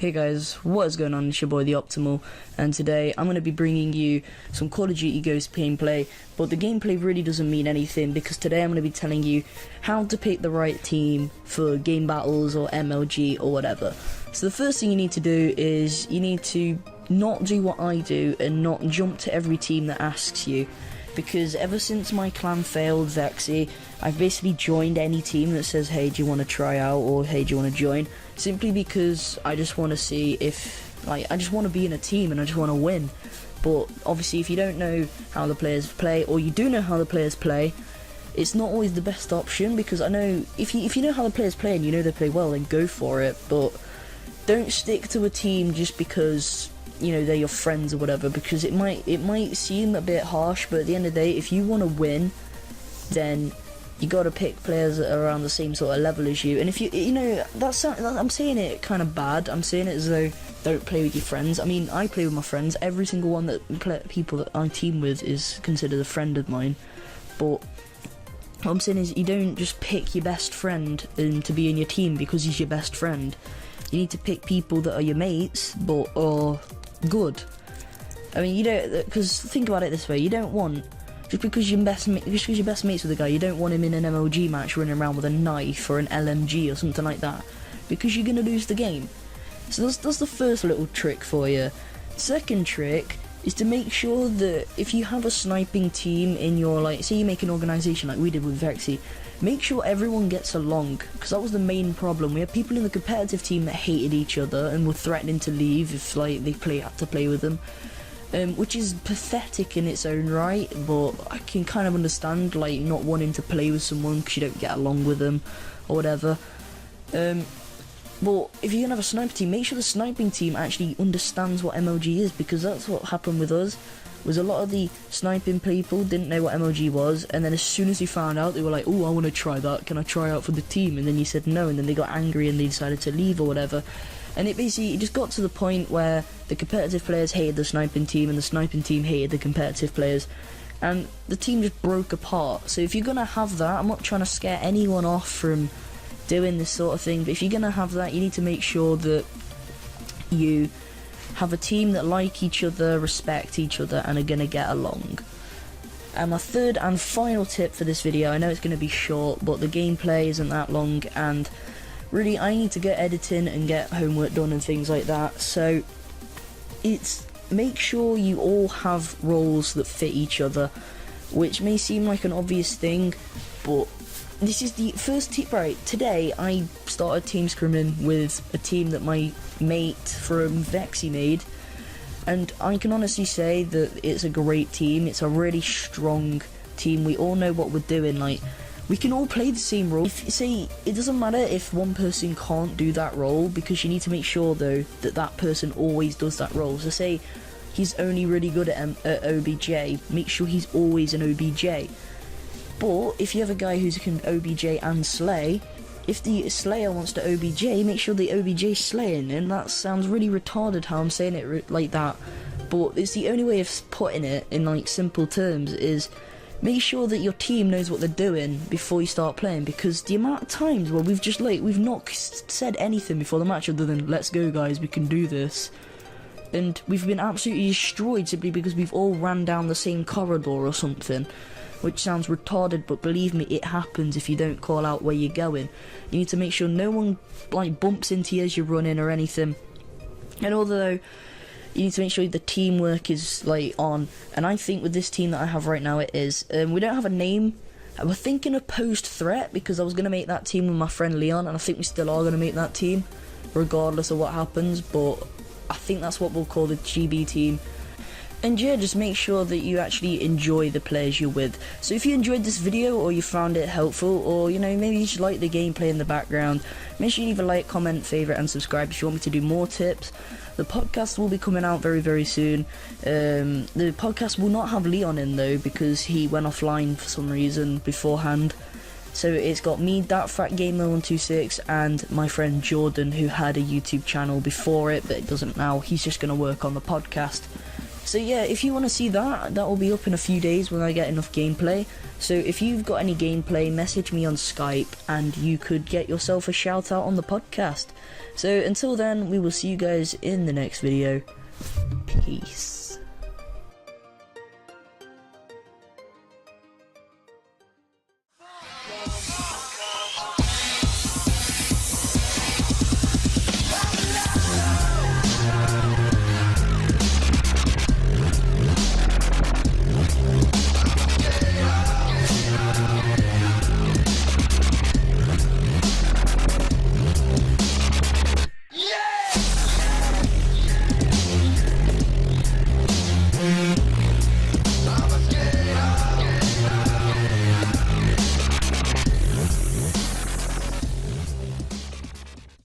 Hey guys, what is going on? It's your boy The Optimal, and today I'm going to be bringing you some Call of Duty Ghost gameplay, but the gameplay really doesn't mean anything because today I'm going to be telling you how to pick the right team for game battles or MLG or whatever. So the first thing you need to do is you need to not do what I do and not jump to every team that asks you, because ever since my clan failed Vexy, I've basically joined any team that says, hey, do you want to try out, or hey, do you want to join, simply because I just want to see if, I just want to be in a team and I just want to win. But obviously if you don't know how the players play, or you do know how the players play, it's not always the best option, because I know, if you know how the players play and you know they play well, then go for it, but don't stick to a team just because, you know, they're your friends or whatever, because it might seem a bit harsh, but at the end of the day, if you want to win, then you got to pick players that are around the same sort of level as you. And if you know, I'm saying it kind of bad, I'm saying it as though don't play with your friends. I mean, I play with my friends. Every single one that people that I team with is considered a friend of mine. But what I'm saying is, you don't just pick your best friend and to be in your team because he's your best friend. You need to pick people that are your mates, but are good. I mean, you don't, because think about it this way: you don't want, just because you're best mates with a guy, you don't want him in an MLG match running around with a knife or an LMG or something like that, because you're gonna lose the game. So that's the first little trick for you. Second trick is to make sure that if you have a sniping team in your, like, say you make an organisation like we did with Vexy, make sure everyone gets along, because that was the main problem. We had people in the competitive team that hated each other and were threatening to leave if, like, they had to play with them, which is pathetic in its own right, but I can kind of understand, like, not wanting to play with someone because you don't get along with them or whatever. But if you're going to have a sniper team, make sure the sniping team actually understands what MLG is, because that's what happened with us. Was a lot of the sniping people didn't know what MLG was, and then as soon as they found out, they were like, oh, I want to try that, can I try out for the team? And then you said no, and then they got angry and they decided to leave or whatever. And it just got to the point where the competitive players hated the sniping team and the sniping team hated the competitive players, and the team just broke apart. So if you're going to have that, I'm not trying to scare anyone off from doing this sort of thing, but if you're going to have that, you need to make sure that you have a team that like each other, respect each other, and are going to get along. And my third and final tip for this video, I know it's going to be short, but the gameplay isn't that long, and really I need to get editing and get homework done and things like that, so it's make sure you all have roles that fit each other, which may seem like an obvious thing, but this is the first tip. Right, today I started team scrimming with a team that my mate from Vexy made, and I can honestly say that it's a great team. It's a really strong team. We all know what we're doing. Like, we can all play the same role. Say, it doesn't matter if one person can't do that role, because you need to make sure though that that person always does that role. So say he's only really good at OBJ, make sure he's always an OBJ. But if you have a guy who can OBJ and slay, if the slayer wants to OBJ, make sure the OBJ is slaying. And that sounds really retarded how I'm saying it like that, but it's the only way of putting it in, like, simple terms, is make sure that your team knows what they're doing before you start playing, because the amount of times where we've not said anything before the match other than, let's go guys, we can do this, and we've been absolutely destroyed simply because we've all ran down the same corridor or something, which sounds retarded, but believe me, it happens if you don't call out where you're going. You need to make sure no one, like, bumps into you as you're running or anything. And although you need to make sure the teamwork is, like, on, and I think with this team that I have right now it is. We don't have a name. We're thinking of Post Threat, because I was going to make that team with my friend Leon, and I think we still are going to make that team regardless of what happens, but I think that's what we'll call the GB team. And yeah, just make sure that you actually enjoy the players you're with. So if you enjoyed this video, or you found it helpful, or, you know, maybe you just like the gameplay in the background, make sure you leave a like, comment, favourite and subscribe if you want me to do more tips. The podcast will be coming out very, very soon. The podcast will not have Leon in though, because he went offline for some reason beforehand. So it's got me, That Fat Gamer 126, and my friend Jordan, who had a YouTube channel before it, but it doesn't now. He's just going to work on the podcast. So yeah, if you want to see that, that will be up in a few days when I get enough gameplay. So if you've got any gameplay, message me on Skype and you could get yourself a shout out on the podcast. So until then, we will see you guys in the next video. Peace.